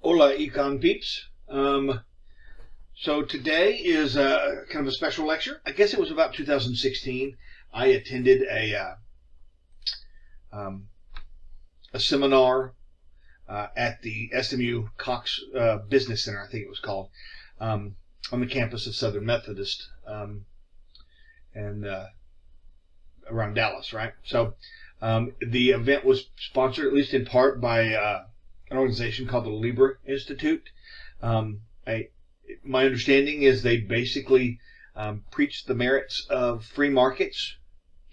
Hola, Econ peeps. So today is kind of a special lecture. I guess it was about 2016. I attended a seminar at the SMU Cox Business Center, I think it was called, on the campus of Southern Methodist and around Dallas, right? So the event was sponsored, at least in part, by an organization called the Libre Institute. My understanding is they basically preach the merits of free markets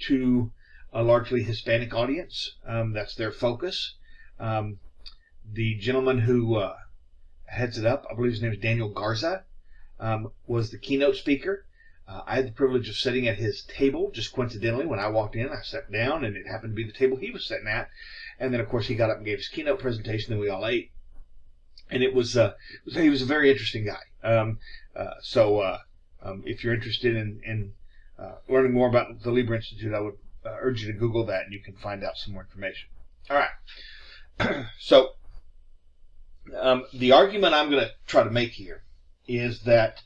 to a largely Hispanic audience. That's their focus. The gentleman who heads it up, I believe his name is Daniel Garza, was the keynote speaker. I had the privilege of sitting at his table. Just coincidentally, when I walked in, I sat down, and it happened to be the table he was sitting at. And then, of course, he got up and gave his keynote presentation, and we all ate. And he was a very interesting guy. If you're interested in learning more about the Libre Institute, I would urge you to Google that, and you can find out some more information. All right. So the argument I'm going to try to make here is that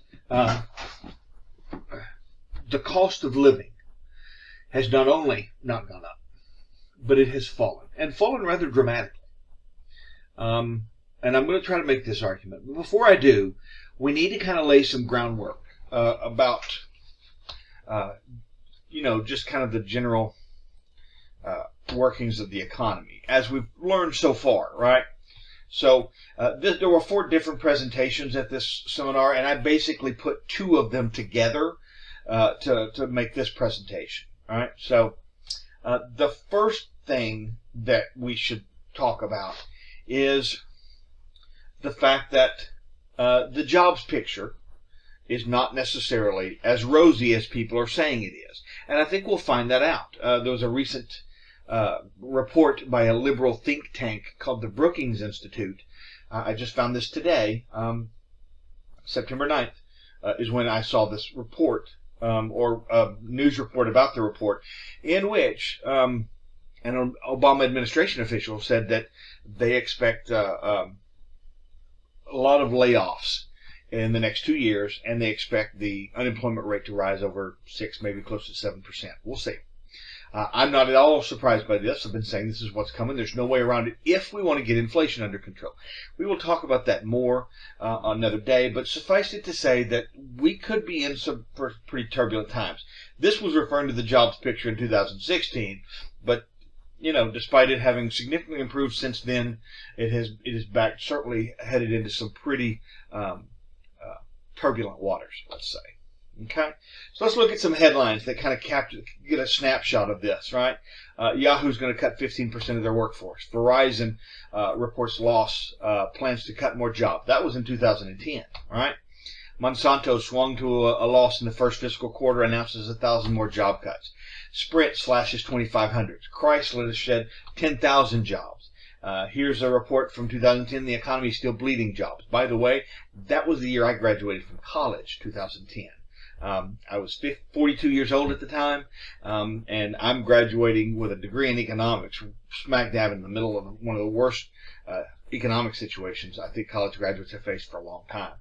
the cost of living has not only not gone up, but it has fallen, and fallen rather dramatically. And I'm going to try to make this argument. But before I do, we need to kind of lay some groundwork about, just kind of the general workings of the economy, as we've learned so far, right? So there were 4 different presentations at this seminar, and I basically put 2 of them together to make this presentation. All right. So the first thing that we should talk about is the fact that the jobs picture is not necessarily as rosy as people are saying it is. And I think we'll find that out. There was a recent report by a liberal think tank called the Brookings Institute. I just found this today. September 9th is when I saw this report, or a news report about the report, in which an Obama administration official said that they expect a lot of layoffs in the next 2 years, and they expect the unemployment rate to rise over 6, maybe close to 7%. We'll see. I'm not at all surprised by this. I've been saying this is what's coming. There's no way around it if we want to get inflation under control. We will talk about that more on another day, but suffice it to say that we could be in some pretty turbulent times. This was referring to the jobs picture in 2016, but despite it having significantly improved since then, it is back, certainly headed into some pretty turbulent waters, let's say. Okay, so let's look at some headlines that kind of get a snapshot of this, right? Yahoo's going to cut 15% of their workforce. Verizon reports plans to cut more jobs. That was in 2010, right? Monsanto swung to a loss in the first fiscal quarter, announces 1,000 more job cuts. Sprint slashes 2,500. Chrysler has shed 10,000 jobs. Here's a report from 2010. The economy is still bleeding jobs. By the way, that was the year I graduated from college, 2010. I was 42 years old at the time, and I'm graduating with a degree in economics, smack dab in the middle of one of the worst economic situations I think college graduates have faced for a long time.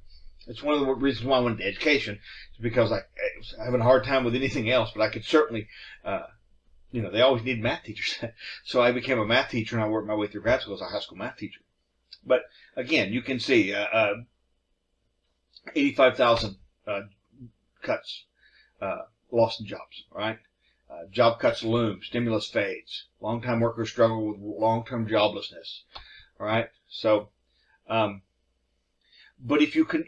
It's one of the reasons why I went into education, is because I was having a hard time with anything else, but I could certainly, they always need math teachers. So I became a math teacher, and I worked my way through grad school as a high school math teacher. But again, you can see 85,000 cuts, lost in jobs, right? Job cuts loom, stimulus fades, long-time workers struggle with long-term joblessness, all right? So, but if you can,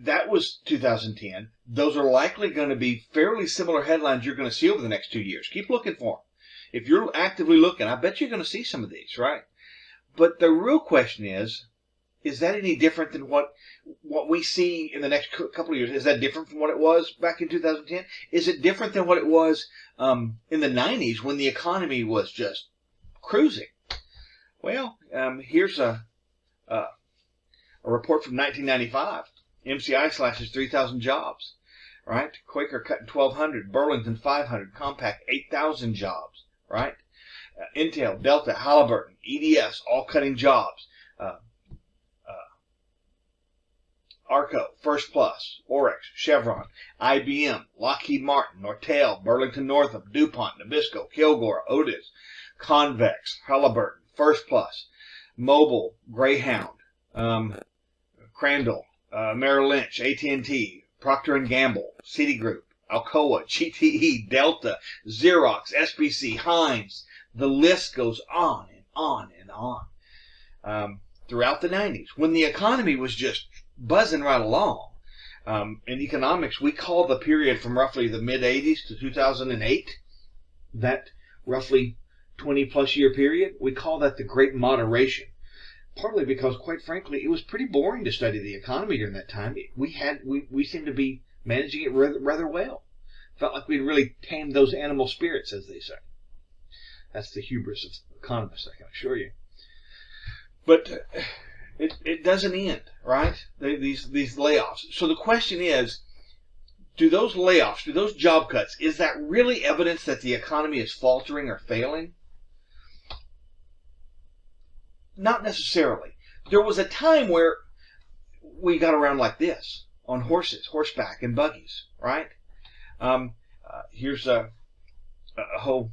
that was 2010. Those are likely going to be fairly similar headlines you're going to see over the next 2 years. Keep looking for them. If you're actively looking, I bet you're going to see some of these, right? But the real question is that any different than what we see in the next couple of years? Is that different from what it was back in 2010? Is it different than what it was in the 90s when the economy was just cruising? Well, here's a report from 1995. MCI slashes 3,000 jobs, right? Quaker cutting 1,200, Burlington 500, Compaq 8,000 jobs, right? Intel, Delta, Halliburton, EDS, all cutting jobs. Arco, First Plus, Orex, Chevron, IBM, Lockheed Martin, Nortel, Burlington Northam, DuPont, Nabisco, Kilgore, Otis, Convex, Halliburton, First Plus, Mobil, Greyhound, Crandall, Merrill Lynch, AT&T, Procter & Gamble, Citigroup, Alcoa, GTE, Delta, Xerox, SBC, Heinz. The list goes on and on and on. Throughout the 90s, when the economy was just buzzing right along. In economics, we call the period from roughly the mid-'80s to 2008, that roughly 20-plus year period, we call that the Great Moderation. Partly because, quite frankly, it was pretty boring to study the economy during that time. We seemed to be managing it rather well. Felt like we'd really tamed those animal spirits, as they say. That's the hubris of economists, I can assure you. But it doesn't end, right? These layoffs. So the question is, do those layoffs, do those job cuts, is that really evidence that the economy is faltering or failing? Not necessarily. There was a time where we got around like this, on horses, horseback, and buggies, right? Here's a whole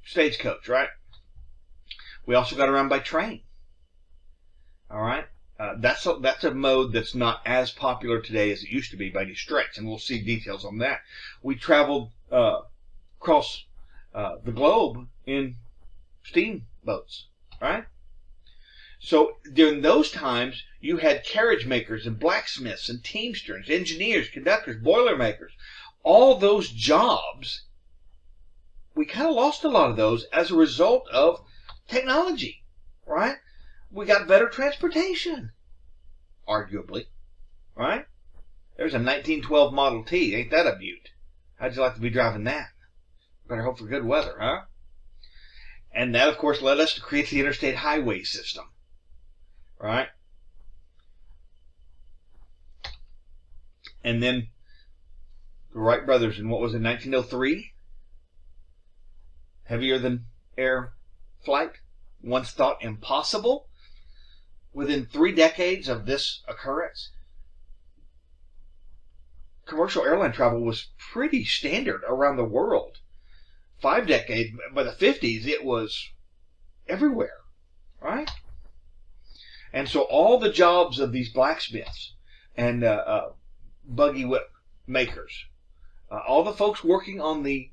stagecoach, right? We also got around by train. All right? That's a mode that's not as popular today as it used to be by any stretch, and we'll see details on that. We traveled across the globe in steamboats, right? So during those times, you had carriage makers and blacksmiths and teamsters, engineers, conductors, boiler makers. All those jobs, we kind of lost a lot of those as a result of technology, right? We got better transportation, arguably, right? There's a 1912 Model T. Ain't that a beaut? How'd you like to be driving that? Better hope for good weather, huh? And that, of course, led us to create the interstate highway system, right? And then the Wright brothers in, what was it, 1903? Heavier than air flight, once thought impossible. Within 3 decades of this occurrence, commercial airline travel was pretty standard around the world. 5 decades, by the 50s, it was everywhere, right? And so all the jobs of these blacksmiths and buggy whip makers, all the folks working on the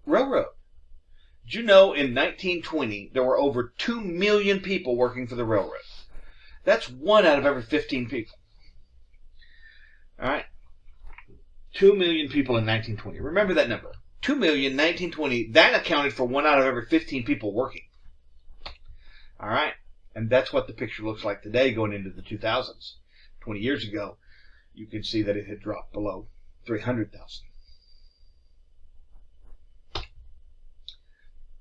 railroad. Did you know in 1920 there were over 2 million people working for the railroad? That's 1 out of every 15 people. All right? 2 million people in 1920. Remember that number. 2 million, 1920. That accounted for 1 out of every 15 people working. All right? And that's what the picture looks like today going into the 2000s. 20 years ago, you can see that it had dropped below 300,000.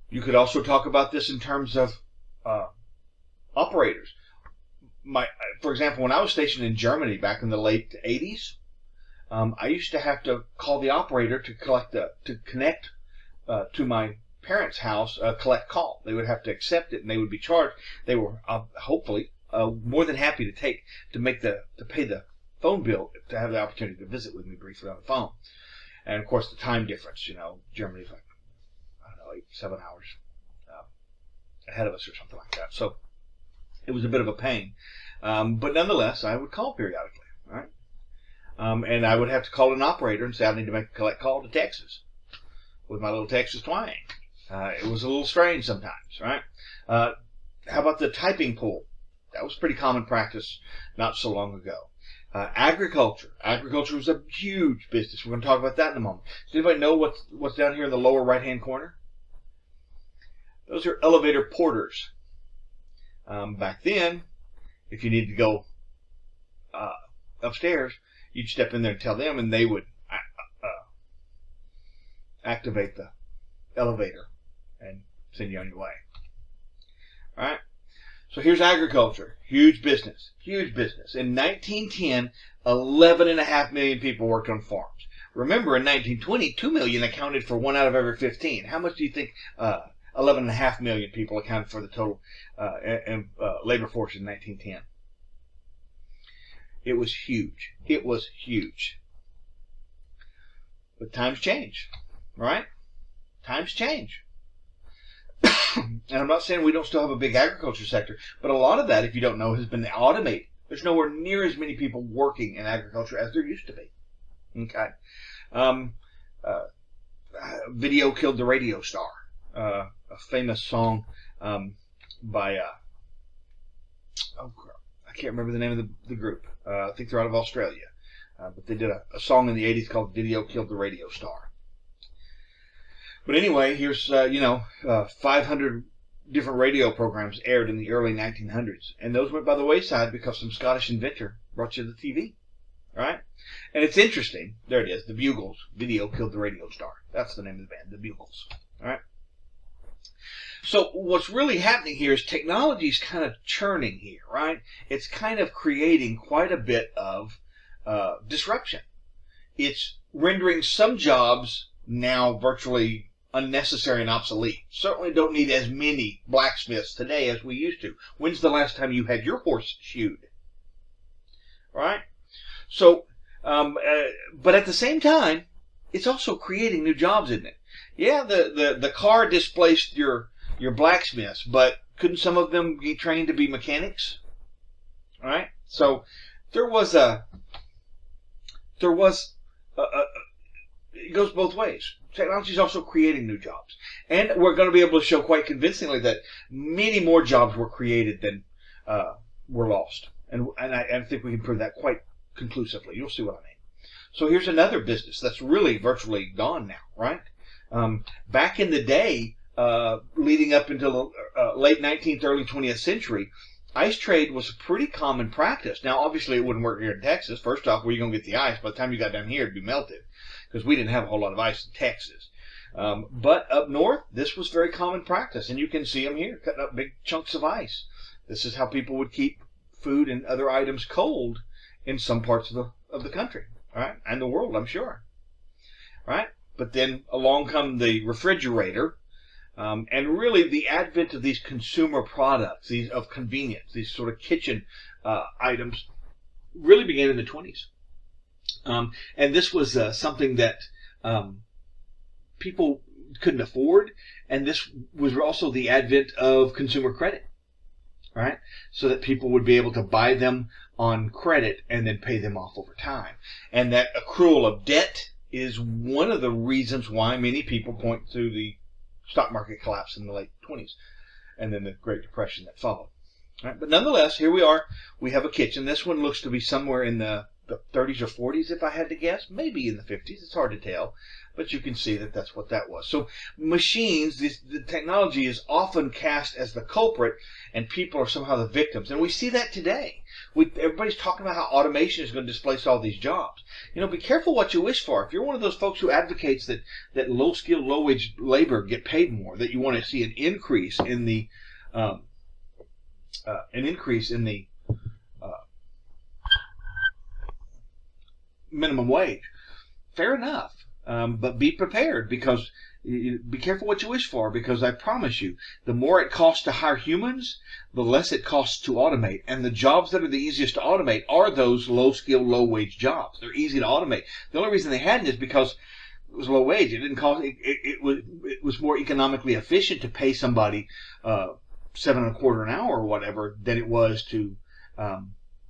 You could also talk about this in terms of operators. For example, when I was stationed in Germany back in the late 80s, I used to have to call the operator to connect to my parents' house, collect call. They would have to accept it, and they would be charged. They were hopefully more than happy to pay the phone bill to have the opportunity to visit with me briefly on the phone. And of course, the time difference. Germany's like, I don't know, 7 hours ahead of us or something like that. So it was a bit of a pain. But nonetheless, I would call periodically, right? And I would have to call an operator and say I need to make a collect call to Texas with my little Texas twang. It was a little strange sometimes, right? How about the typing pool? That was pretty common practice not so long ago. Agriculture. Agriculture was a huge business. We're going to talk about that in a moment. Does anybody know what's down here in the lower right-hand corner? Those are elevator porters. Back then, if you needed to go upstairs, you'd step in there and tell them, and they would activate the elevator and send you on your way. All right? So here's agriculture. Huge business. Huge business. In 1910, 11.5 million people worked on farms. Remember, in 1920, 2 million accounted for 1 out of every 15. How much do you think 11.5 million people accounted for the total labor force in 1910? It was huge. It was huge. But times change, right? Times change. And I'm not saying we don't still have a big agriculture sector, but a lot of that, if you don't know, has been automated. There's nowhere near as many people working in agriculture as there used to be. Okay. Video killed the radio star. A famous song by, I can't remember the name of the group. I think they're out of Australia. But they did a song in the 80s called Video Killed the Radio Star. But anyway, here's, 500 different radio programs aired in the early 1900s. And those went by the wayside because some Scottish inventor brought you the TV. Right? And it's interesting. There it is. The Bugles. Video Killed the Radio Star. That's the name of the band. The Bugles. All right? So what's really happening here is technology's kind of churning here, right? It's kind of creating quite a bit of disruption. It's rendering some jobs now virtually unnecessary and obsolete. Certainly don't need as many blacksmiths today as we used to. When's the last time you had your horse shoed? Right? So, but at the same time, it's also creating new jobs, isn't it? Yeah, the car displaced your blacksmiths, but couldn't some of them be trained to be mechanics? All right? So there was it goes both ways. Technology is also creating new jobs. And we're going to be able to show quite convincingly that many more jobs were created than were lost. And I think we can prove that quite conclusively. You'll see what I mean. So here's another business that's really virtually gone now, right? Back in the day, leading up until late 19th, early 20th century, ice trade was a pretty common practice. Now, obviously, it wouldn't work here in Texas. First off, where are you going to get the ice? By the time you got down here, it'd be melted because we didn't have a whole lot of ice in Texas. But up north, this was very common practice, and you can see them here, cutting up big chunks of ice. This is how people would keep food and other items cold in some parts of the country, right, and the world, I'm sure, right? But then along come the refrigerator, and really the advent of these consumer products, these of convenience, these sort of kitchen items, really began in the 20s. And this was something that people couldn't afford, and this was also the advent of consumer credit, right? So that people would be able to buy them on credit and then pay them off over time. And that accrual of debt is one of the reasons why many people point to the stock market collapse in the late 20s and then the Great Depression that followed. Right? But nonetheless, here we are. We have a kitchen. This one looks to be somewhere in the 30s or 40s, if I had to guess. Maybe in the 50s. It's hard to tell. But you can see that that's what that was. So machines, the technology is often cast as the culprit, and people are somehow the victims. And we see that today. Everybody's talking about how automation is going to displace all these jobs. Be careful what you wish for. If you're one of those folks who advocates that low-skilled, low-wage labor get paid more, that you want to see an increase in the minimum wage, fair enough. But be prepared, because be careful what you wish for, because I promise you, the more it costs to hire humans, the less it costs to automate. And the jobs that are the easiest to automate are those low-skilled, low-wage jobs. They're easy to automate. The only reason they hadn't is because it was low wage. It didn't cost. It was more economically efficient to pay somebody $7.25 an hour or whatever than it was to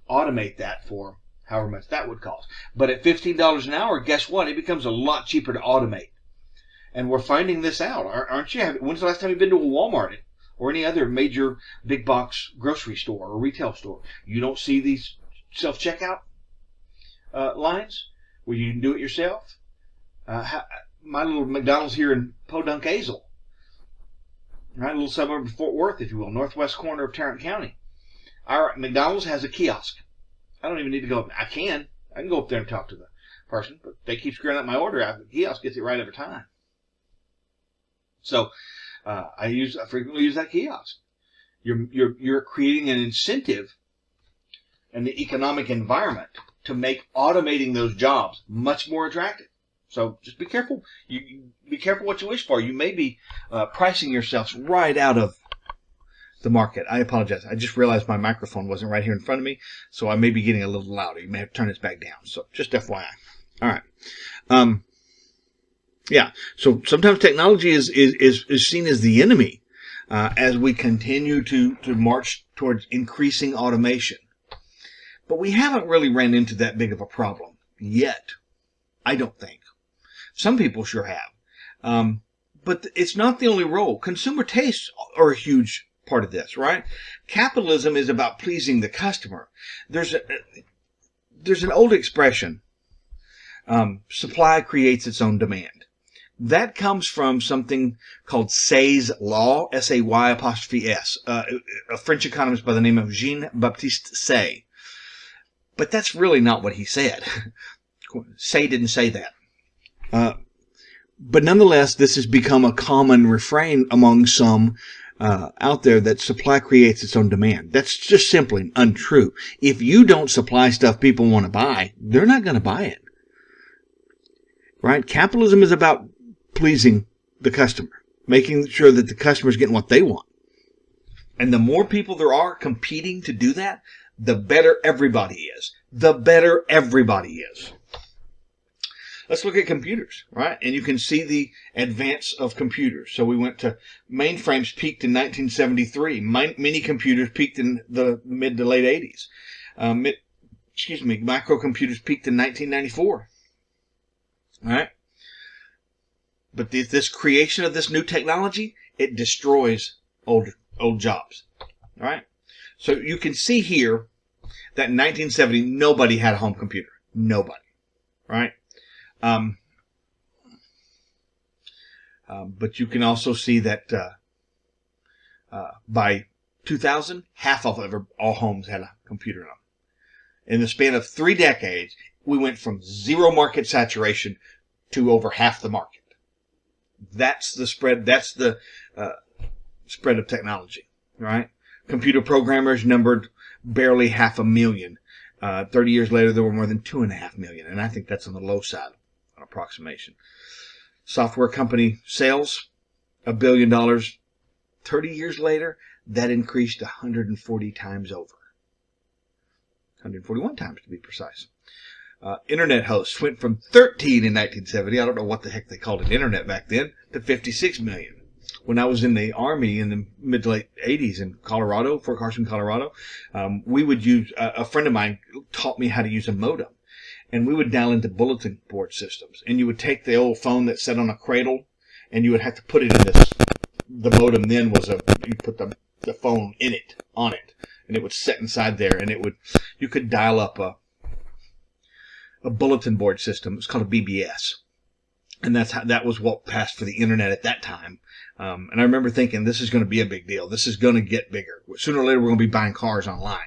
automate that for however much that would cost. But at $15 an hour, guess what? It becomes a lot cheaper to automate. And we're finding this out, aren't you? When's the last time you've been to a Walmart or any other major big box grocery store or retail store? You don't see these self-checkout lines where you can do it yourself? My little McDonald's here in Podunk, Azle, right, a little suburb of Fort Worth, if you will, northwest corner of Tarrant County. Our McDonald's has a kiosk. I don't even need to go up. I can go up there and talk to the person, but they keep screwing up my order out. The kiosk gets it right every time. So I frequently use that kiosk. You're creating an incentive in the economic environment to make automating those jobs much more attractive. So just be careful. You be careful what you wish for. You may be pricing yourselves right out of the market. I apologize. I just realized my microphone wasn't right here in front of me, so I may be getting a little louder. You may have to turn this back down. So just FYI. All right. Yeah. So sometimes technology is seen as the enemy as we continue to march towards increasing automation. But we haven't really ran into that big of a problem yet. I don't think. Some people sure have. But it's not the only role. Consumer tastes are a huge part of this, right? Capitalism is about pleasing the customer. There's an old expression, supply creates its own demand. That comes from something called Say's Law, S-A-Y apostrophe S, a French economist by the name of Jean-Baptiste Say. But that's really not what he said. Say didn't say that. But nonetheless, this has become a common refrain among some out there that supply creates its own demand. That's just simply untrue. If you don't supply stuff people want to buy, they're not going to buy it. Right? Capitalism is about pleasing the customer, making sure that the customer's getting what they want. And the more people there are competing to do that, the better everybody is. The better everybody is. Let's look at computers, right? And you can see the advance of computers. So we went to mainframes peaked in 1973. Mini computers peaked in the mid to late 80s. Microcomputers peaked in 1994. All right? But this creation of this new technology, it destroys old jobs. All right? So you can see here that in 1970, nobody had a home computer. Nobody. Right? But you can also see that by 2000, half of all homes had a computer in them. In the span of 3 decades, we went from zero market saturation to over half the market. That's the spread. That's the spread of technology, right? Computer programmers numbered barely 500,000. 30 years later, there were more than 2.5 million, and I think that's on the low side, an approximation. Software company sales, $1 billion. 30 years later, that increased 140 times over. 141 times to be precise. Internet hosts went from 13 in 1970, I don't know what the heck they called it internet back then, to 56 million. When I was in the Army in the mid to late 80s in Colorado, Fort Carson, Colorado, we would use, a friend of mine taught me how to use a modem. And we would dial into bulletin board systems. And you would take the old phone that sat on a cradle, and you would have to put it in this. The modem then was you put the phone in it, on it, and it would sit inside there, and you could dial up a bulletin board system. It was called a BBS. And that was what passed for the internet at that time. And I remember thinking, this is going to be a big deal. This is going to get bigger. Sooner or later, we're going to be buying cars online.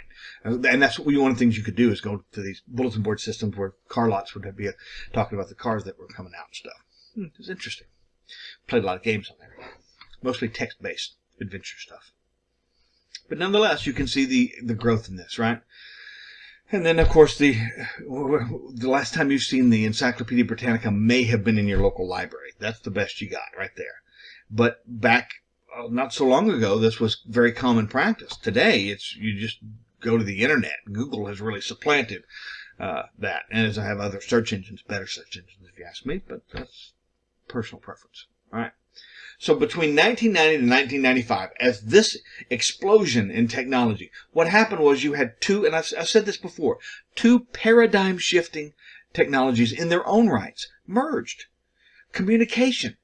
And that's one of the things you could do is go to these bulletin board systems where car lots would be talking about the cars that were coming out and stuff. It was interesting. Played a lot of games on there. Mostly text-based adventure stuff. But nonetheless, you can see the growth in this, right? And then, of course, the last time you've seen the Encyclopedia Britannica may have been in your local library. That's the best you got right there. But back not so long ago, this was very common practice. Today, you just go to the internet. Google has really supplanted that. And as I have other search engines, better search engines, if you ask me, but that's personal preference. All right. So between 1990 to 1995, as this explosion in technology, what happened was you had I've said this before, 2 paradigm-shifting technologies in their own rights merged. Communication,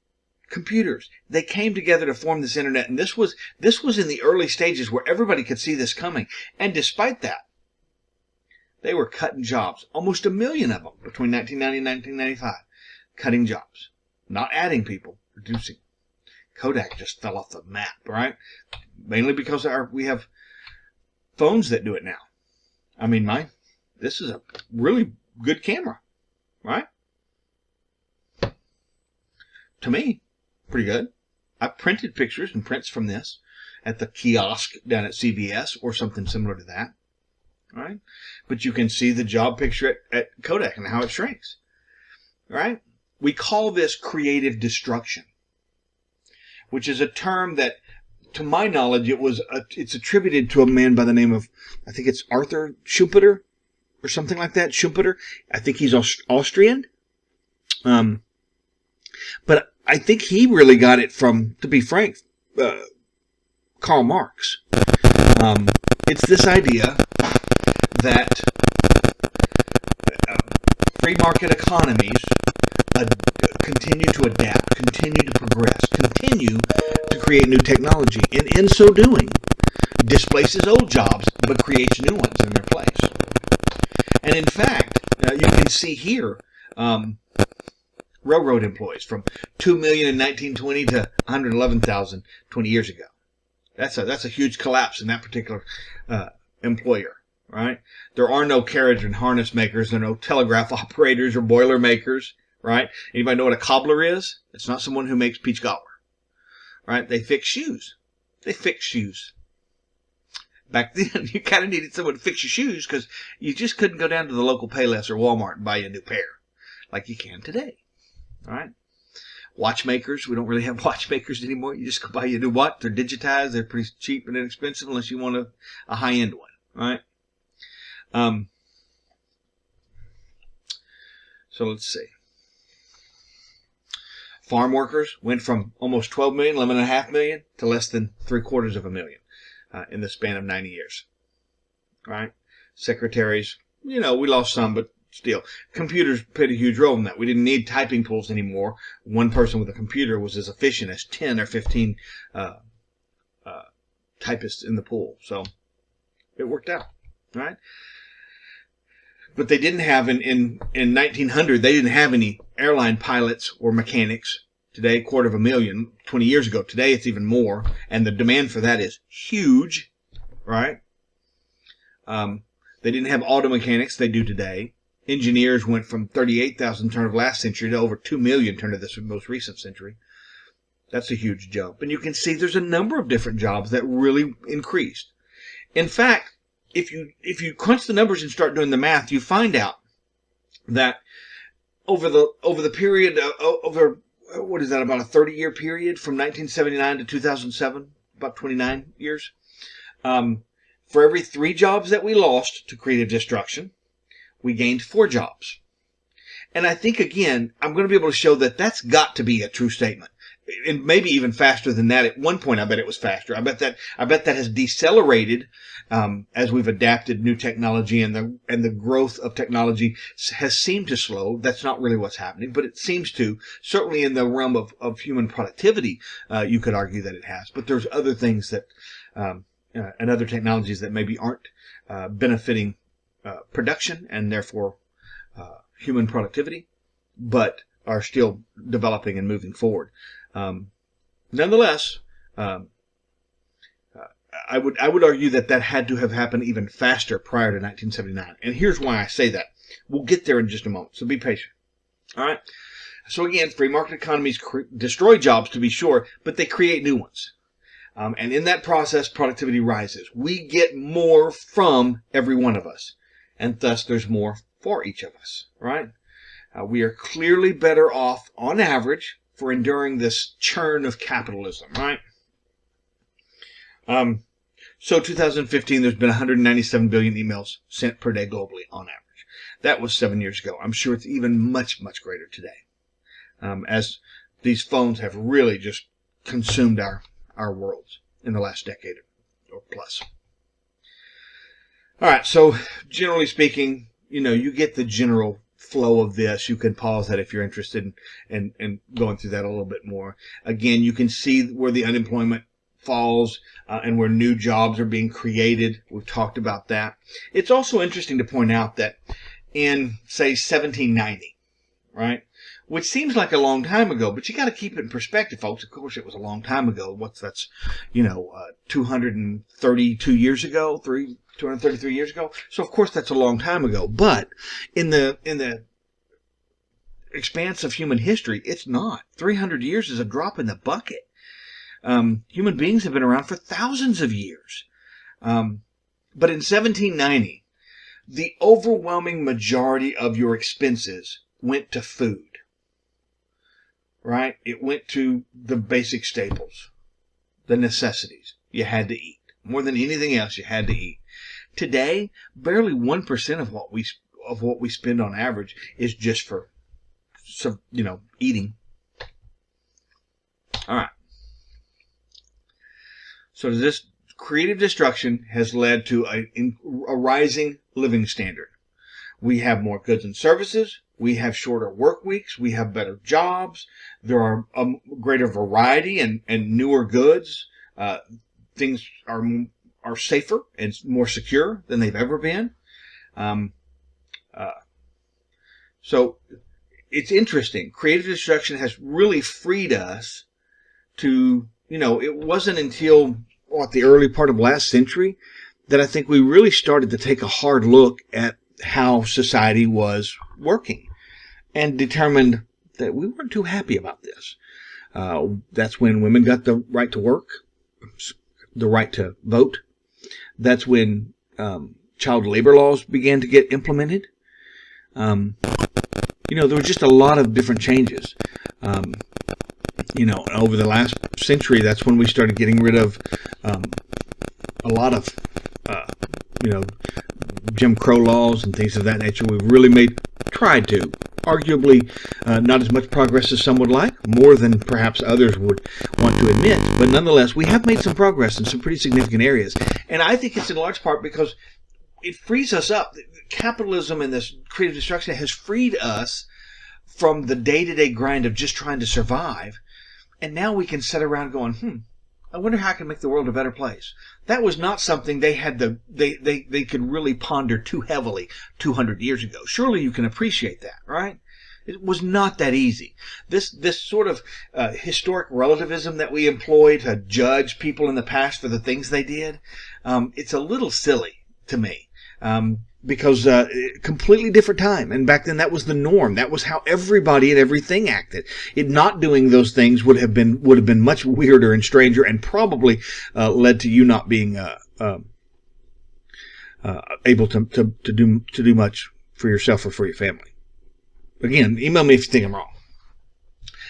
computers, they came together to form this internet, and this was in the early stages where everybody could see this coming. And despite that, they were cutting jobs, almost 1 million of them between 1990 and 1995, cutting jobs, not adding people, reducing. Kodak just fell off the map, right? Mainly because we have phones that do it now. I mean, this is a really good camera, right? To me, pretty good. I printed pictures and prints from this at the kiosk down at CVS or something similar to that, right? But you can see the job picture at Kodak and how it shrinks, right? We call this creative destruction, which is a term that to my knowledge, it's attributed to a man by the name of, I think it's Arthur Schumpeter or something like that. Schumpeter. I think he's Austrian. But I think he really got it from, to be frank, Karl Marx. It's this idea that free market economies continue to adapt, continue to progress, continue to create new technology, and in so doing, displaces old jobs but creates new ones in their place. And in fact, you can see here railroad employees from 2 million in 1920 to 111,000 20 years ago. That's a huge collapse in that particular employer, right? There are no carriage and harness makers. There are no telegraph operators or boiler makers, right? Anybody know what a cobbler is? It's not someone who makes peach cobbler, right? They fix shoes. Back then, you kind of needed someone to fix your shoes because you just couldn't go down to the local Payless or Walmart and buy you a new pair like you can today, all right? Watchmakers, we don't really have watchmakers anymore. You just go buy you a new watch. They're digitized. They're pretty cheap and inexpensive unless you want a high-end one, right? So let's see. Farm workers went from almost 12 million, 11.5 million to less than 750,000 in the span of 90 years, right? Secretaries, we lost some, but still, computers played a huge role in that. We didn't need typing tools anymore. One person with a computer was as efficient as 10 or 15 typists in the pool. So it worked out, right? But they didn't have, in 1900, they didn't have any airline pilots or mechanics. Today, 250,000, 20 years ago. Today, it's even more. And the demand for that is huge, right? They didn't have auto mechanics. They do today. Engineers went from 38,000 turn of last century to over 2 million turn of this most recent century. That's a huge jump. And you can see there's a number of different jobs that really increased. In fact, if you crunch the numbers and start doing the math, you find out that over the period what is that, about a 30-year period from 1979 to 2007, about 29 years. For every 3 jobs that we lost to creative destruction, we gained 4 jobs. And I think, again, I'm going to be able to show that that's got to be a true statement. And maybe even faster than that. At one point, I bet it was faster. I bet that has decelerated as we've adapted new technology, and the growth of technology has seemed to slow. That's not really what's happening, but it seems to. Certainly in the realm of human productivity, you could argue that it has. But there's other things that and other technologies that maybe aren't benefiting production and therefore human productivity, but are still developing and moving forward. Nonetheless, I would argue that had to have happened even faster prior to 1979. And here's why I say that. We'll get there in just a moment, so be patient. All right? So again, free market economies destroy jobs, to be sure, but they create new ones. And in that process, productivity rises. We get more from every one of us, and thus there's more for each of us, right? We are clearly better off, on average, for enduring this churn of capitalism, right? So 2015, there's been 197 billion emails sent per day globally, on average. That was 7 years ago. I'm sure it's even much, much greater today, as these phones have really just consumed our worlds in the last decade or plus. All right, so generally speaking, you get the general flow of this. You can pause that if you're interested in going through that a little bit more. Again, you can see where the unemployment falls and where new jobs are being created. We've talked about that. It's also interesting to point out that in, say, 1790, right, which seems like a long time ago, but you got to keep it in perspective, folks. Of course, it was a long time ago. That's 232 years ago, 233 years ago. So of course that's a long time ago. But in the expanse of human history, it's not. 300 years is a drop in the bucket. Human beings have been around for thousands of years. But in 1790, the overwhelming majority of your expenses went to food. Right? It went to the basic staples. the necessities. You had to eat. More than anything else, you had to eat. Today, barely 1% of what we spend on average is just for, eating. All right. So this creative destruction has led to a rising living standard. We have more goods and services. We have shorter work weeks. We have better jobs. There are a greater variety and newer goods. Things are safer and more secure than they've ever been. So it's interesting. Creative destruction has really freed us to, it wasn't until the early part of last century that I think we really started to take a hard look at how society was working and determined that we weren't too happy about this. That's when women got the right to work, the right to vote. That's when child labor laws began to get implemented. There were just a lot of different changes. Over the last century, that's when we started getting rid of a lot of, Jim Crow laws and things of that nature. We've really tried to. Arguably, not as much progress as some would like, more than perhaps others would want to admit. But nonetheless, we have made some progress in some pretty significant areas. And I think it's in large part because it frees us up. Capitalism and this creative destruction has freed us from the day-to-day grind of just trying to survive. And now we can sit around going, I wonder how I can make the world a better place. That was not something they could really ponder too heavily 200 years ago. Surely you can appreciate that, right? It was not that easy. This sort of historic relativism that we employ to judge people in the past for the things they did, it's a little silly to me. Because completely different time, and back then that was the norm. That was how everybody and everything acted. It not doing those things would have been much weirder and stranger, and probably led to you not being able to do much for yourself or for your family. Again, email me if you think I'm wrong.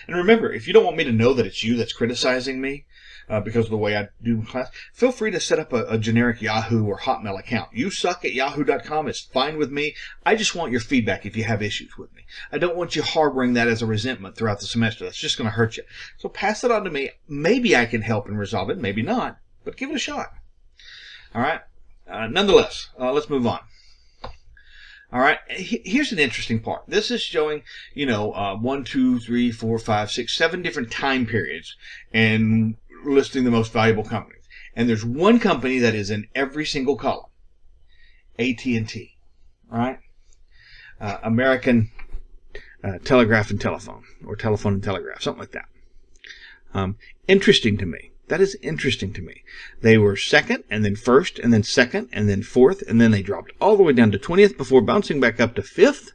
And remember, if you don't want me to know that it's you that's criticizing me, because of the way I do class, feel free to set up a generic Yahoo or Hotmail account. YouSuck@yahoo.com is fine with me. I just want your feedback if you have issues with me. I don't want you harboring that as a resentment throughout the semester. That's just going to hurt you. So pass it on to me. Maybe I can help and resolve it. Maybe not. But give it a shot. All right. Nonetheless, let's move on. All right. Here's an interesting part. This is showing, 1, 2, 3, 4, 5, 6, 7 different time periods and listing the most valuable companies. And there's one company that is in every single column. AT&T. Right? American Telegraph and Telephone. Or Telephone and Telegraph. Something like that. Interesting to me. That is interesting to me. They were second, and then first, and then second, and then fourth, and then they dropped all the way down to 20th before bouncing back up to 5th.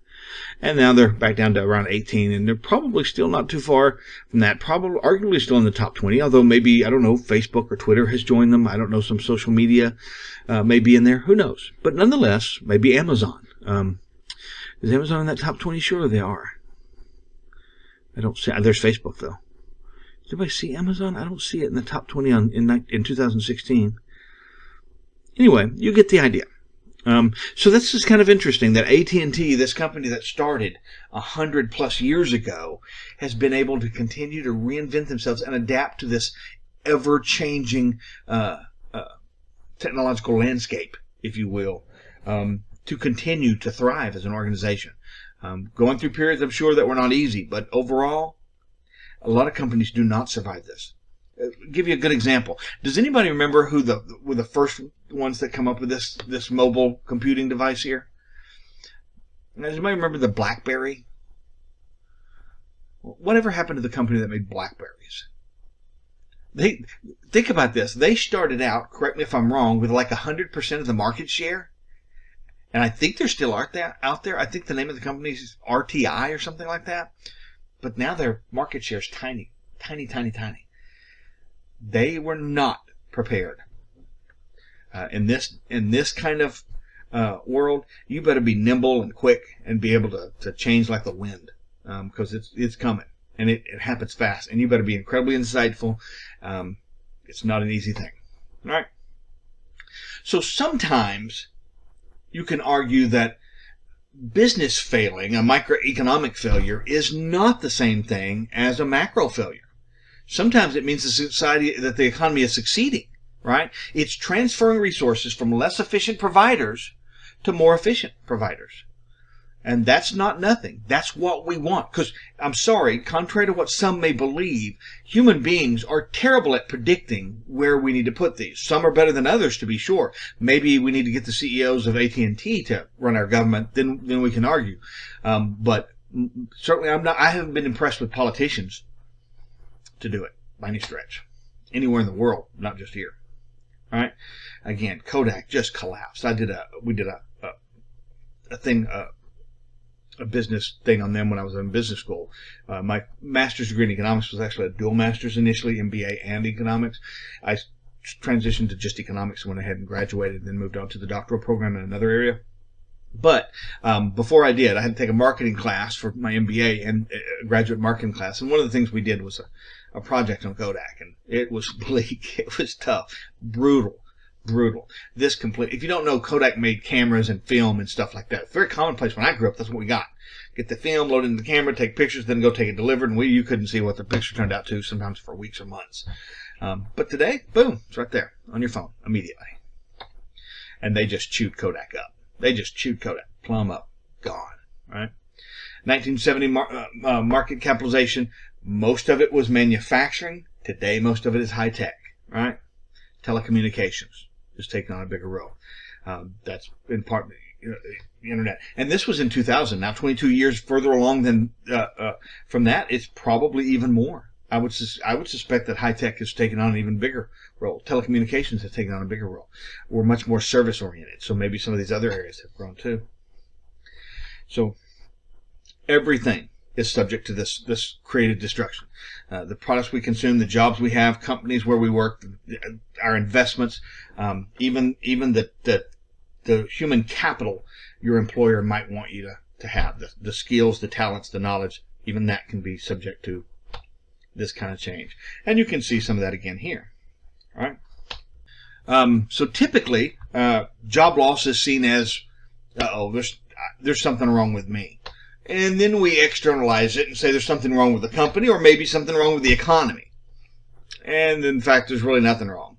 And now they're back down to around 18, and they're probably still not too far from that. Probably, arguably still in the top 20, although maybe, I don't know, Facebook or Twitter has joined them. I don't know, some social media may be in there. Who knows? But nonetheless, maybe Amazon. Is Amazon in that top 20? Sure they are. I don't see. There's Facebook, though. Does anybody see Amazon? I don't see it in the top 20 in 2016. Anyway, you get the idea. So this is kind of interesting that AT&T, this company that started 100 plus years ago, has been able to continue to reinvent themselves and adapt to this ever-changing technological landscape, if you will, to continue to thrive as an organization. Going through periods, I'm sure, that were not easy, but overall, a lot of companies do not survive this. Give you a good example. Does anybody remember who were the first ones that come up with this mobile computing device here? Does anybody remember the BlackBerry? Whatever happened to the company that made Blackberries? Think about this. They started out, correct me if I'm wrong, with like 100% of the market share. And I think they're still out there. I think the name of the company is RTI or something like that. But now their market share is tiny, tiny, tiny, tiny. They were not prepared. In this kind of world, you better be nimble and quick and be able to change like the wind, because it's coming and it happens fast. And you better be incredibly insightful. It's not an easy thing. All right? So sometimes you can argue that business failing, a microeconomic failure, is not the same thing as a macro failure. Sometimes it means that the economy is succeeding, right? It's transferring resources from less efficient providers to more efficient providers. And that's not nothing. That's what we want. Because, I'm sorry, contrary to what some may believe, human beings are terrible at predicting where we need to put these. Some are better than others, to be sure. Maybe we need to get the CEOs of AT&T to run our government, then we can argue. But certainly I haven't been impressed with politicians to do it by any stretch. Anywhere in the world, not just here. All right? Again, Kodak just collapsed. We did a business thing on them when I was in business school. My master's degree in economics was actually a dual master's initially, MBA and economics. I transitioned to just economics, went ahead and graduated, then moved on to the doctoral program in another area. But before I did, I had to take a marketing class for my MBA and a graduate marketing class. And one of the things we did was a project on Kodak, and it was bleak. It was tough, brutal. If you don't know, Kodak made cameras and film and stuff like that. It's very commonplace. When I grew up, that's what we got. Get the film, load it in the camera, take pictures, then go take it delivered, and you couldn't see what the picture turned out to, sometimes for weeks or months. But today, boom, it's right there on your phone immediately. And they just chewed Kodak up. They just chewed Kodak plumb up, gone. Right? 1970 market capitalization. Most of it was manufacturing. Today, most of it is high tech. Right? Telecommunications is taking on a bigger role. That's in part the internet. And this was in 2000. Now, 22 years further along than from that, it's probably even more. I would suspect that high tech has taken on an even bigger role. Telecommunications has taken on a bigger role. We're much more service oriented. So maybe some of these other areas have grown too. So everything is subject to this creative destruction. The products we consume, the jobs we have, companies where we work, our investments, even the human capital your employer might want you to have, the skills, the talents, the knowledge, even that can be subject to this kind of change. And you can see some of that again here. All right. So typically, job loss is seen as, there's something wrong with me. And then we externalize it and say there's something wrong with the company or maybe something wrong with the economy. And in fact, there's really nothing wrong.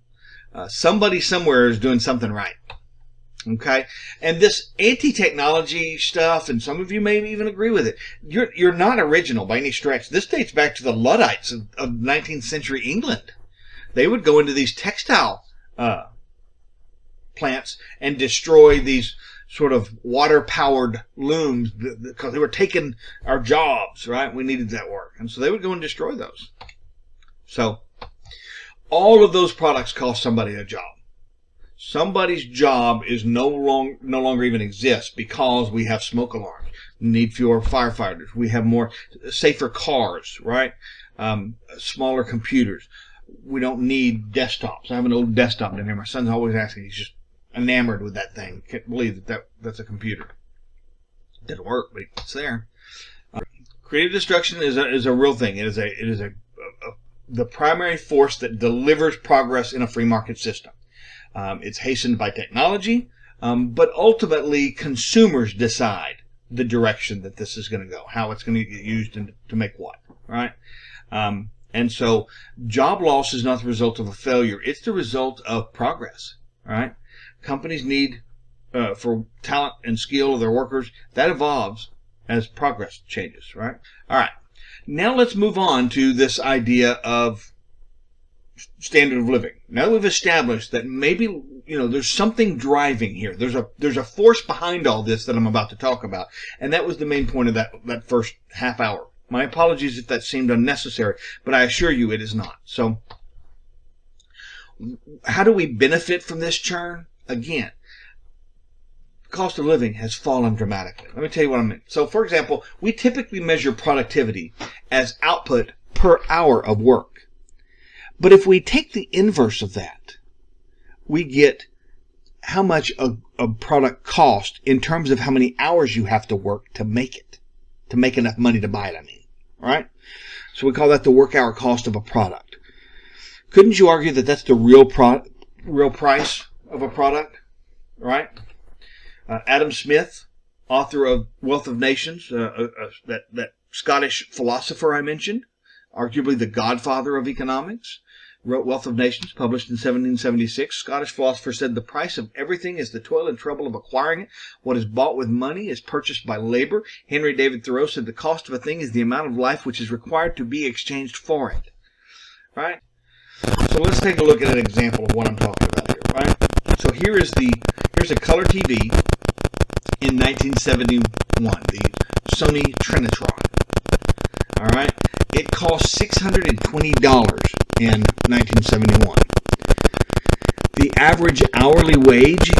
Somebody somewhere is doing something right. Okay? And this anti-technology stuff, and some of you may even agree with it, you're not original by any stretch. This dates back to the Luddites of 19th century England. They would go into these textile plants and destroy these sort of water-powered looms because they were taking our jobs, right? We needed that work. And so they would go and destroy those. So all of those products cost somebody a job. Somebody's job is no longer even exists because we have smoke alarms. We need fewer firefighters. We have more safer cars, right? Smaller computers. We don't need desktops. I have an old desktop down here. My son's always asking. He's just enamored with that thing. Can't believe that's a computer. It didn't work, but it's there. Creative destruction is a real thing. It is the primary force that delivers progress in a free market system. It's hastened by technology, but ultimately consumers decide the direction that this is going to go, how it's going to get used and to make what, right? And so job loss is not the result of a failure. It's the result of progress, right? Companies need for talent and skill of their workers. That evolves as progress changes, right? All right. Now let's move on to this idea of standard of living. Now that we've established that maybe, there's something driving here. There's a force behind all this that I'm about to talk about. And that was the main point of that first half hour. My apologies if that seemed unnecessary, but I assure you it is not. So how do we benefit from this churn? Again, cost of living has fallen dramatically. Let me tell you what I mean. So, for example, we typically measure productivity as output per hour of work. But if we take the inverse of that, we get how much a product costs in terms of how many hours you have to work to make it, to make enough money to buy it, right? So we call that the work hour cost of a product. couldn't you argue that that's the real price of a product, right? Adam Smith, author of Wealth of Nations, that Scottish philosopher I mentioned, arguably the godfather of economics, wrote Wealth of Nations, published in 1776. Scottish philosopher said, the price of everything is the toil and trouble of acquiring it. What is bought with money is purchased by labor. Henry David Thoreau said, the cost of a thing is the amount of life which is required to be exchanged for it. Right? So let's take a look at an example of what I'm talking about here. Right? So here's a color TV in 1971, the Sony Trinitron. All right? It cost $620 in 1971. The average hourly wage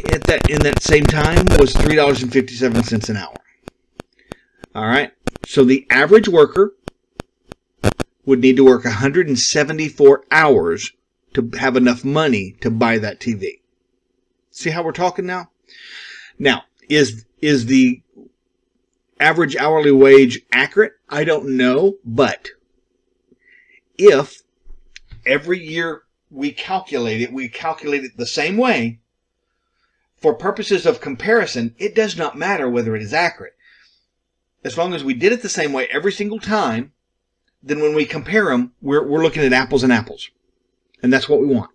in that same time was $3.57 an hour. All right? So the average worker would need to work 174 hours to have enough money to buy that TV. See how we're talking now? Now, is the average hourly wage accurate? I don't know, but if every year we calculate it the same way, for purposes of comparison, it does not matter whether it is accurate. As long as we did it the same way every single time, then when we compare them, we're looking at apples and apples. And that's what we want.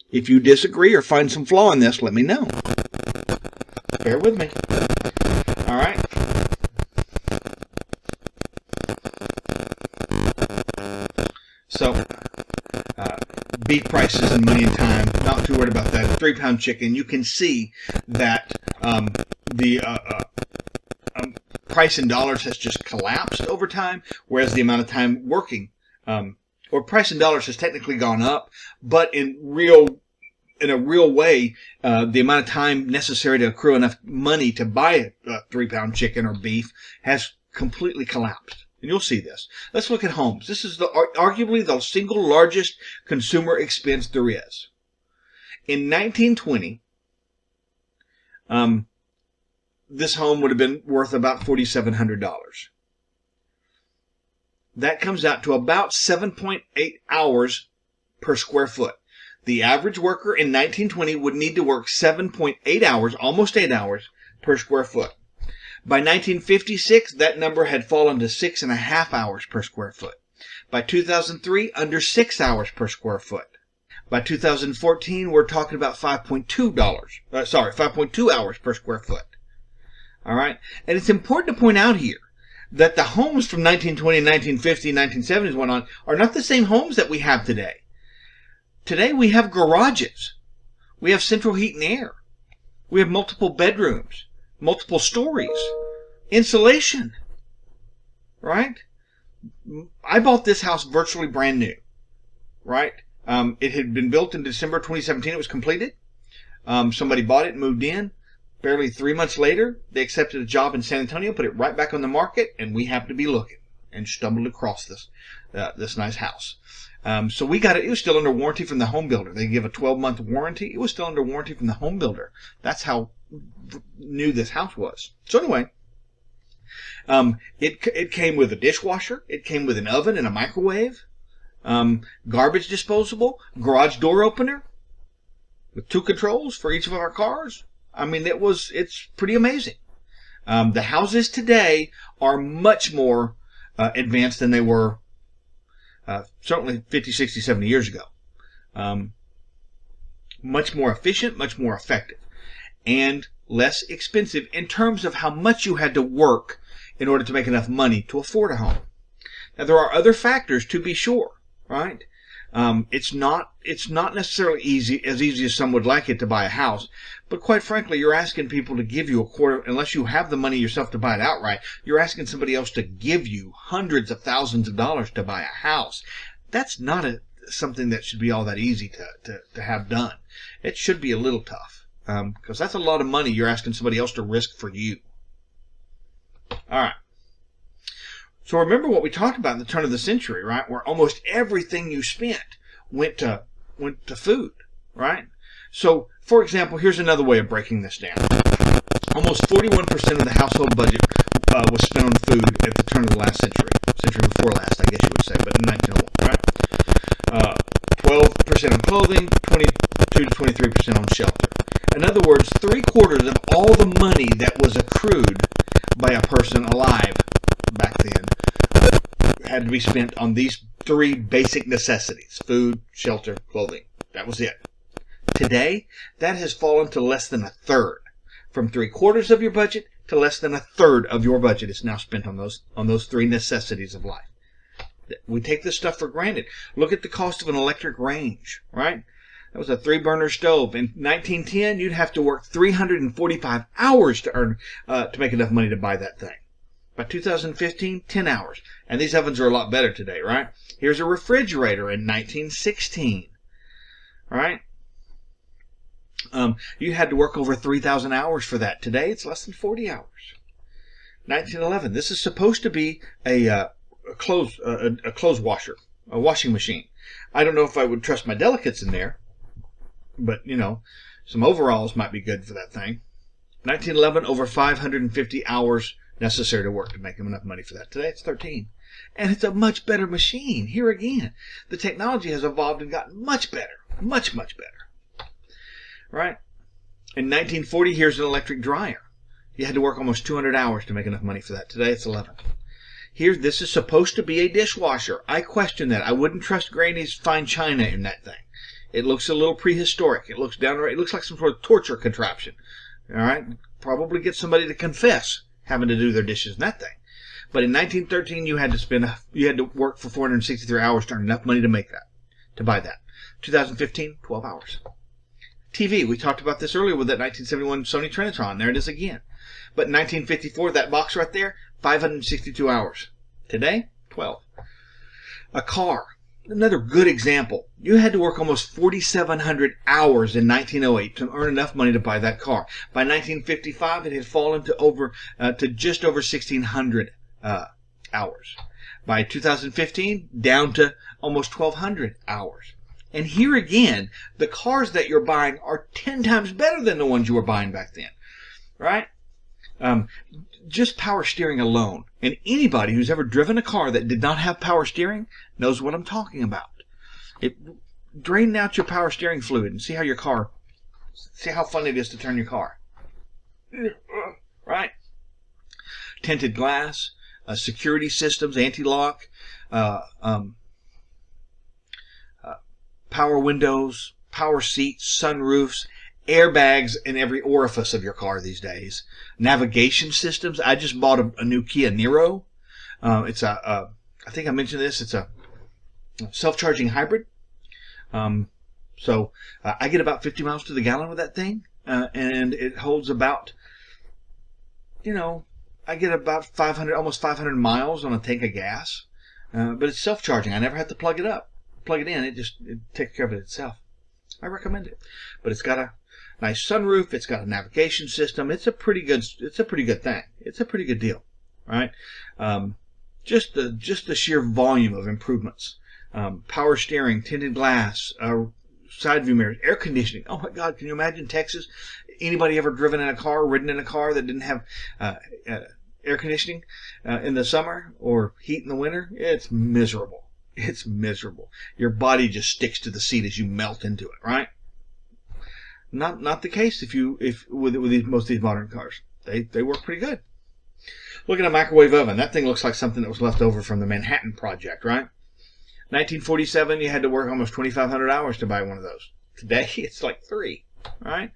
If you disagree or find some flaw in this, let me know. Bear with me. All right. So, beef prices and money and time, not too worried about that. 3-pound chicken, you can see that the price in dollars has just collapsed over time, whereas the amount of time working, or price in dollars has technically gone up, but in a real way, the amount of time necessary to accrue enough money to buy a 3-pound chicken or beef has completely collapsed. And you'll see this. Let's look at homes. This is arguably the single largest consumer expense there is. In 1920, this home would have been worth about $4,700. That comes out to about 7.8 hours per square foot. The average worker in 1920 would need to work 7.8 hours, almost 8 hours, per square foot. By 1956, that number had fallen to 6.5 hours per square foot. By 2003, under 6 hours per square foot. By 2014, we're talking about 5.2 hours per square foot. All right? And it's important to point out here that the homes from 1920, 1950, 1970s went on are not the same homes that we have today. Today we have garages. We have central heat and air. We have multiple bedrooms, multiple stories, insulation. Right? I bought this house virtually brand new. Right? It had been built in December 2017. It was completed. Somebody bought it and moved in. Barely 3 months later, they accepted a job in San Antonio, put it right back on the market, and we happened to be looking and stumbled across this nice house. So we got it. It was still under warranty from the home builder. They give a 12-month warranty. It was still under warranty from the home builder. That's how new this house was. So anyway, it came with a dishwasher. It came with an oven and a microwave, garbage disposable, garage door opener with 2 controls for each of our cars. I mean, it's pretty amazing. The houses today are much more advanced than they were certainly 50, 60, 70 years ago. Much more efficient, much more effective, and less expensive in terms of how much you had to work in order to make enough money to afford a home. Now, there are other factors to be sure, right? It's not necessarily as easy as some would like it to buy a house, but quite frankly, you're asking people to give you a quarter, unless you have the money yourself to buy it outright, you're asking somebody else to give you hundreds of thousands of dollars to buy a house. That's not something that should be all that easy to have done. It should be a little tough, because that's a lot of money you're asking somebody else to risk for you. All right. So remember what we talked about in the turn of the century, right? Where almost everything you spent went to food, right? So, for example, here's another way of breaking this down. Almost 41% of the household budget was spent on food at the turn of the last century. Century before last, I guess you would say, but in 1901, right? 30% on clothing, 22 to 23% on shelter. In other words, 3/4 of all the money that was accrued by a person alive back then had to be spent on these 3 basic necessities: food, shelter, clothing. That was it. Today, that has fallen to less than 1/3. From 3/4 of your budget to less than 1/3 of your budget is now spent on those 3 necessities of life. We take this stuff for granted. Look at the cost of an electric range, right? That was a 3-burner stove. In 1910, you'd have to work 345 hours to make enough money to buy that thing. By 2015, 10 hours. And these ovens are a lot better today, right? Here's a refrigerator in 1916, right? You had to work over 3,000 hours for that. Today, it's less than 40 hours. 1911, this is supposed to be a clothes washer, a washing machine. I don't know if I would trust my delicates in there, but, some overalls might be good for that thing. 1911, over 550 hours necessary to work to make enough money for that. Today, it's 13. And it's a much better machine. Here again, the technology has evolved and gotten much better. Much, much better. Right? In 1940, here's an electric dryer. You had to work almost 200 hours to make enough money for that. Today, it's 11. Here, this is supposed to be a dishwasher. I question that. I wouldn't trust Granny's fine china in that thing. It looks a little prehistoric. It looks downright. It looks like some sort of torture contraption. All right? Probably get somebody to confess having to do their dishes in that thing. But in 1913, you had to work for 463 hours to earn enough money to buy that. 2015, 12 hours. TV, we talked about this earlier with that 1971 Sony Trinitron. There it is again. But in 1954, that box right there, 562 hours. Today, 12. A car, another good example. You had to work almost 4,700 hours in 1908 to earn enough money to buy that car. By 1955, it had fallen to just over 1,600 hours. By 2015, down to almost 1,200 hours. And here again, the cars that you're buying are 10 times better than the ones you were buying back then, right? Just power steering alone. And anybody who's ever driven a car that did not have power steering knows what I'm talking about. Drain out your power steering fluid and see how fun it is to turn your car. Right? Tinted glass, security systems, anti-lock, power windows, power seats, sunroofs, airbags in every orifice of your car these days. Navigation systems. I just bought a new Kia Niro. It's I think I mentioned this. It's a self-charging hybrid. So I get about 50 miles to the gallon with that thing, and it holds about, I get about 500, almost 500 miles on a tank of gas. But it's self-charging. I never have to plug it in. It takes care of it itself. I recommend it. But it's got a nice sunroof. It's got a navigation system. It's a pretty good thing. It's a pretty good deal, right? Just the sheer volume of improvements. Power steering, tinted glass, side view mirrors, air conditioning. Oh my God, can you imagine Texas? Anybody ever ridden in a car that didn't have air conditioning in the summer or heat in the winter? It's miserable. It's miserable. Your body just sticks to the seat as you melt into it, right? Not the case with most of these modern cars. They work pretty good. Look at a microwave oven. That thing looks like something that was left over from the Manhattan Project, right? 1947, you had to work almost 2,500 hours to buy one of those. Today, it's like 3, right?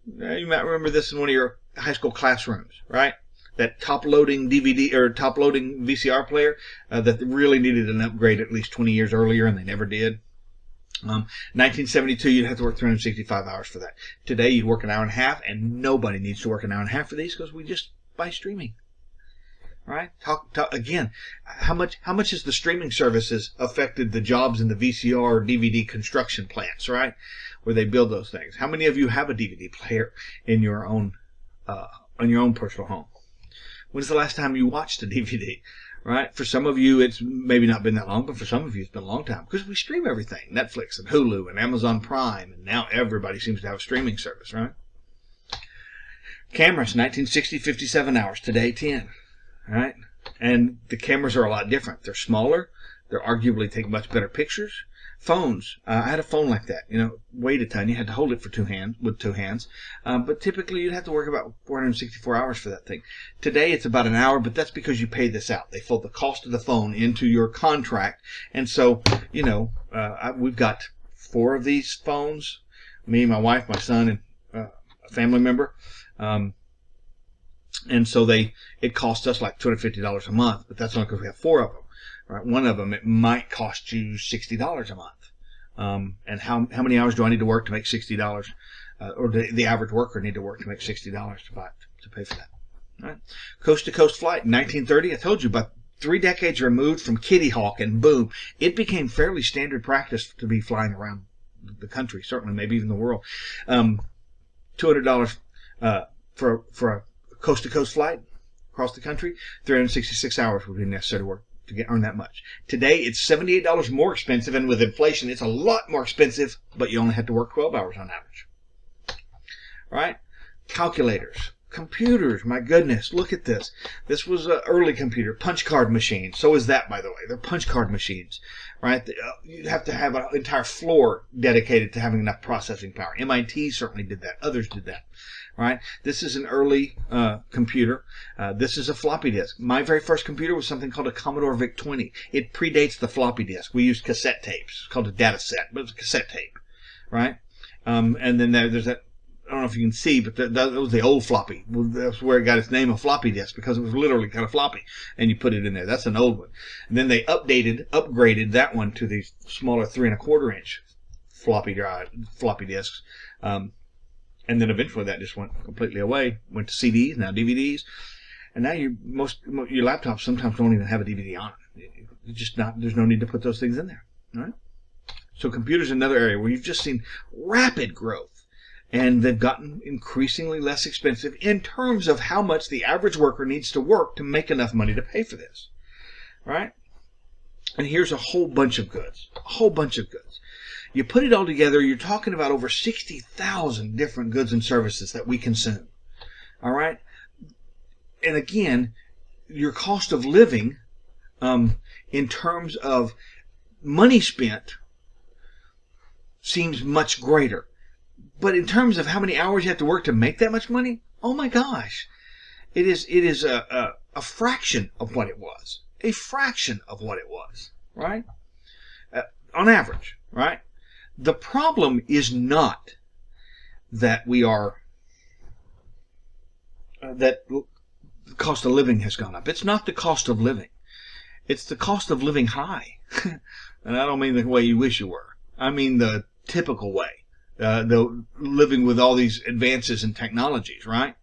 You might remember this in one of your high school classrooms, right? That top-loading DVD or top-loading VCR player that really needed an upgrade at least 20 years earlier, and they never did. 1972, you'd have to work 365 hours for that. Today, you'd work an hour and a half, and nobody needs to work an hour and a half for these because we just buy streaming. Right? Talk again. How much has the streaming services affected the jobs in the VCR or DVD construction plants, right? Where they build those things. How many of you have a DVD player in your own personal home? When's the last time you watched a DVD? Right? For some of you, it's maybe not been that long, but for some of you, it's been a long time because we stream everything: Netflix and Hulu and Amazon Prime, and now everybody seems to have a streaming service, right? Cameras, 1960, 57 hours. Today, 10. Right? And the cameras are a lot different. They're smaller. They arguably take much better pictures. Phones. I had a phone like that. Weighed a ton. You had to hold it with two hands. But typically you'd have to work about 464 hours for that thing. Today it's about an hour, but that's because you pay this out. They fold the cost of the phone into your contract. And so, we've got 4 of these phones. Me, my wife, my son, and a family member. And so it costs us like $250 a month, but that's only because we have 4 of them. Right? One of them, it might cost you $60 a month. And how many hours do I need to work to make $60? Or the average worker need to work to make $60 to pay for that? All right? Coast to coast flight in 1930. I told you, about 3 decades removed from Kitty Hawk, and boom, it became fairly standard practice to be flying around the country, certainly maybe even the world. $200 for a coast to coast flight across the country. 366 hours would be necessary to work to earn that much. Today, it's $78 more expensive, and with inflation, it's a lot more expensive, but you only have to work 12 hours on average. All right? Calculators. Computers, my goodness, look at this. This was an early computer, punch card machine. So is that, by the way. They're punch card machines, right? You have to have an entire floor dedicated to having enough processing power. MIT certainly did that. Others did that. Right? This is an early computer. This is a floppy disk. My very first computer was something called a Commodore VIC-20. It predates the floppy disk. We used cassette tapes. It's called a data set, but it's a cassette tape. Right? And then there's that, I don't know if you can see, but that was the old floppy. That's where it got its name, a floppy disk, because it was literally kind of floppy, and you put it in there. That's an old one. And then they upgraded that one to these smaller 3¼ inch floppy disks. And then eventually that just went completely away. Went to CDs, now DVDs, and now your laptops sometimes don't even have a DVD on it. There's no need to put those things in there. All right. So computers, another area where you've just seen rapid growth, and they've gotten increasingly less expensive in terms of how much the average worker needs to work to make enough money to pay for this. Right. And here's a whole bunch of goods. You put it all together, you're talking about over 60,000 different goods and services that we consume. All right? And again, your cost of living, in terms of money spent, seems much greater. But in terms of how many hours you have to work to make that much money, oh my gosh, it is a fraction of what it was. A fraction of what it was, right? On average, right? The problem is not that that the cost of living has gone up. It's not the cost of living. It's the cost of living high. And I don't mean the way you wish you were. I mean the typical way. The living with all these advances in technologies, right?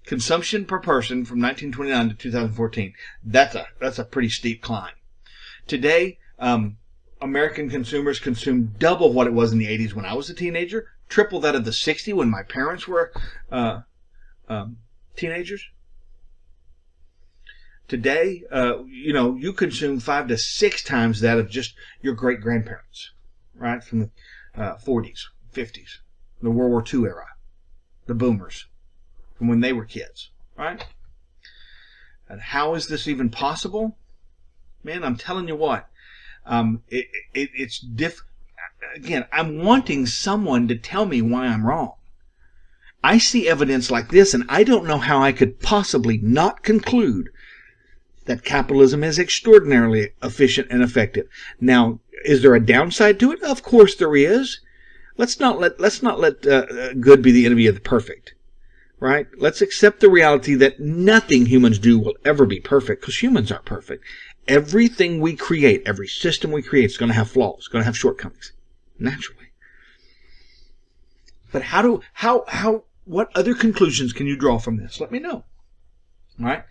Consumption per person from 1929 to 2014. That's a pretty steep climb. Today, American consumers consume double what it was in the 80s when I was a teenager, triple that of the 60s when my parents were teenagers. Today, you consume 5 to 6 times that of just your great-grandparents, right, from the 40s, 50s, the World War II era, the boomers, from when they were kids, right? And how is this even possible? Man, I'm telling you what. Again, I'm wanting someone to tell me why I'm wrong. I see evidence like this, and I don't know how I could possibly not conclude that capitalism is extraordinarily efficient and effective. Now, is there a downside to it? Of course there is. Let's not let good be the enemy of the perfect, right? Let's accept the reality that nothing humans do will ever be perfect, because humans aren't perfect. Everything we create, every system we create is going to have flaws, going to have shortcomings, naturally. But what other conclusions can you draw from this? Let me know. All right.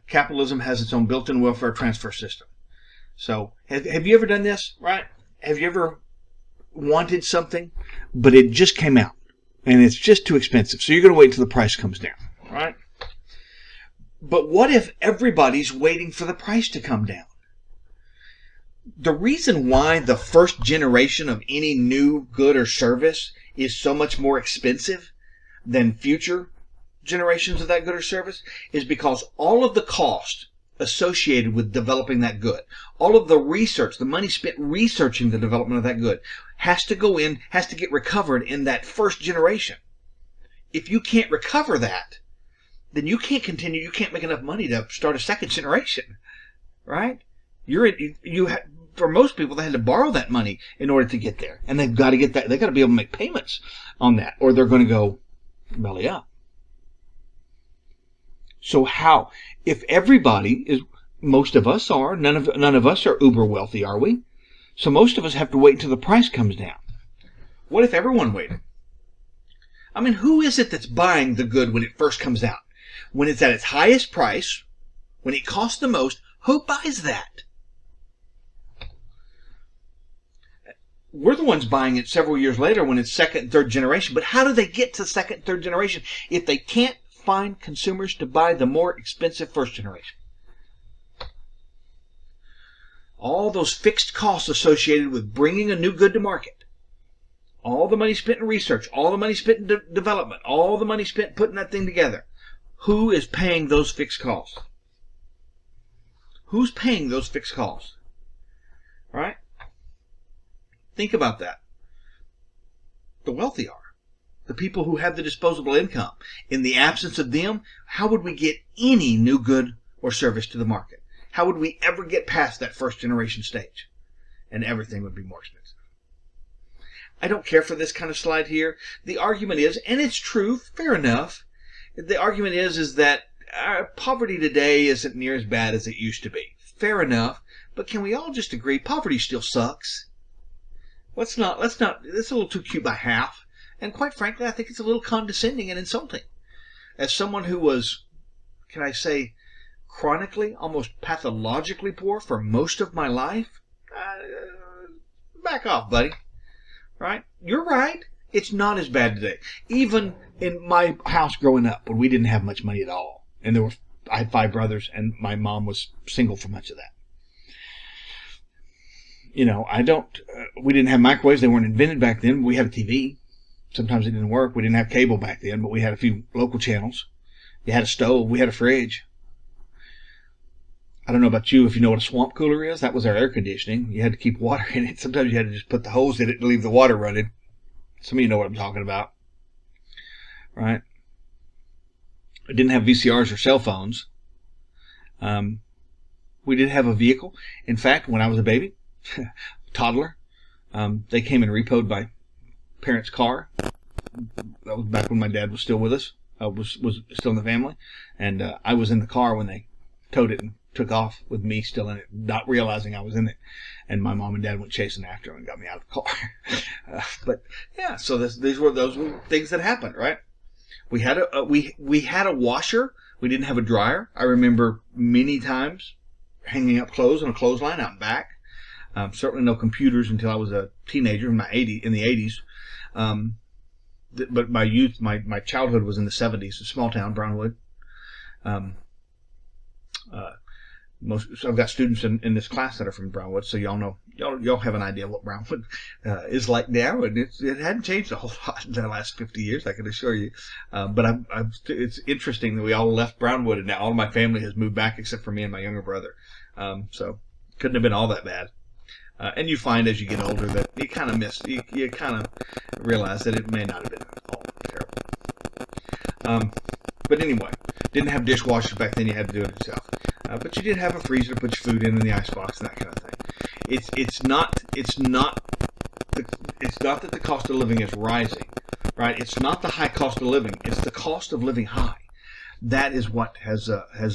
Capitalism has its own built-in welfare transfer system. So, have you ever done this? Right? Have you ever wanted something, but it just came out, and it's just too expensive, so you're going to wait until the price comes down, right? But what if everybody's waiting for the price to come down? The reason why the first generation of any new good or service is so much more expensive than future generations of that good or service is because all of the cost associated with developing that good. All of the research, the money spent researching the development of that good has to go in, has to get recovered in that first generation. If you can't recover that, then you can't continue, you can't make enough money to start a second generation, right? For most people, they had to borrow that money in order to get there. And they've got to get that, they've got to be able to make payments on that, or they're going to go belly up. So how? If everybody is, most of us are, none of us are uber wealthy, are we? So most of us have to wait until the price comes down. What if everyone waited? I mean, who is it that's buying the good when it first comes out? When it's at its highest price, when it costs the most, who buys that? We're the ones buying it several years later when it's second and third generation. But how do they get to second and third generation if they can't find consumers to buy the more expensive first generation? All those fixed costs associated with bringing a new good to market, all the money spent in research, all the money spent in development, all the money spent putting that thing together, who is paying those fixed costs? Who's paying those fixed costs? All right? Think about that. The wealthy are. The people who have the disposable income. In the absence of them, how would we get any new good or service to the market? How would we ever get past that first generation stage? And everything would be more expensive. I don't care for this kind of slide here. The argument is, and it's true, fair enough, the argument is that poverty today isn't near as bad as it used to be. Fair enough, but can we all just agree poverty still sucks? It's a little too cute by half. And quite frankly, I think it's a little condescending and insulting. As someone who was, can I say, chronically, almost pathologically poor for most of my life, back off, buddy. Right? You're right. It's not as bad today. Even in my house growing up, when we didn't have much money at all, and I had 5 brothers, and my mom was single for much of that. You know, we didn't have microwaves. They weren't invented back then. We had a TV. Sometimes it didn't work. We didn't have cable back then, but we had a few local channels. You had a stove. We had a fridge. I don't know about you if you know what a swamp cooler is. That was our air conditioning. You had to keep water in it. Sometimes you had to just put the hose in it to leave the water running. Some of you know what I'm talking about. Right? We didn't have VCRs or cell phones. We did have a vehicle. In fact, when I was a baby, toddler, they came and repoed my parents' car. That was back when my dad was still with us. Was still in the family. And I was in the car when they towed it and took off with me still in it, not realizing I was in it. And my mom and dad went chasing after him and got me out of the car. But yeah, so those were things that happened, right? We had a washer. We didn't have a dryer. I remember many times hanging up clothes on a clothesline out back. Certainly no computers until I was a teenager in the 80s. But my youth, my childhood was in the 70s, a small town, Brownwood. So I've got students in this class that are from Brownwood, so y'all have an idea what Brownwood is like now, and it hadn't changed a whole lot in the last 50 years, I can assure you. But it's interesting that we all left Brownwood, and now all of my family has moved back except for me and my younger brother. So couldn't have been all that bad. And you find as you get older that you kind of you kind of realize that it may not have been all terrible. But anyway, didn't have dishwashers back then. You had to do it yourself. But you did have a freezer to put your food in the icebox and that kind of thing. It's not that the cost of living is rising, right? It's not the high cost of living. It's the cost of living high. That is what has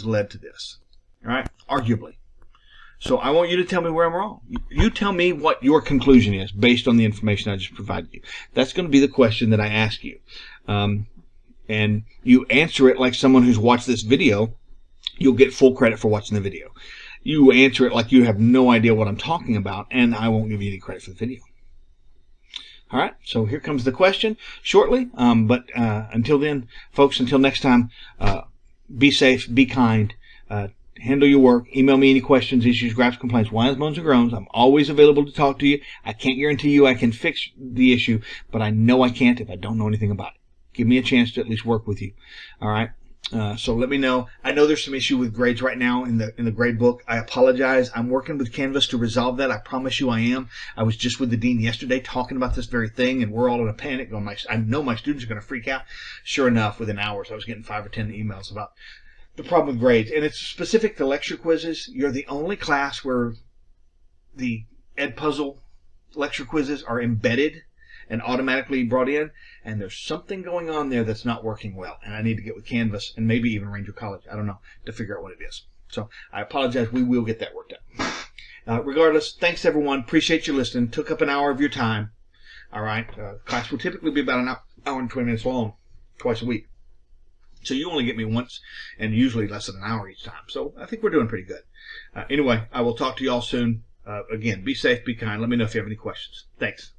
led to this, right? Arguably. So I want you to tell me where I'm wrong. You tell me what your conclusion is based on the information I just provided you. That's going to be the question that I ask you. And you answer it like someone who's watched this video, you'll get full credit for watching the video. You answer it like you have no idea what I'm talking about, and I won't give you any credit for the video. All right, so here comes the question shortly. But until then, folks, until next time, be safe, be kind, handle your work. Email me any questions, issues, gripes, complaints, whines, moans, and groans. I'm always available to talk to you. I can't guarantee you I can fix the issue, but I know I can't if I don't know anything about it. Give me a chance to at least work with you. All right? So let me know. I know there's some issue with grades right now in the grade book. I apologize. I'm working with Canvas to resolve that. I promise you I am. I was just with the dean yesterday talking about this very thing, and we're all in a panic. Going, I know my students are going to freak out. Sure enough, within hours, I was getting 5 or 10 emails about the problem with grades. And it's specific to lecture quizzes. You're the only class where the Edpuzzle lecture quizzes are embedded and automatically brought in, and there's something going on there that's not working well, and I need to get with Canvas and maybe even Ranger College, I don't know, to figure out what it is. So I apologize. We will get that worked out. Regardless, thanks everyone. Appreciate you listening. Took up an hour of your time. All right. Class will typically be about an hour and 20 minutes long, twice a week. So you only get me once, and usually less than an hour each time. So I think we're doing pretty good. Anyway, I will talk to you all soon. Again, be safe, be kind. Let me know if you have any questions. Thanks.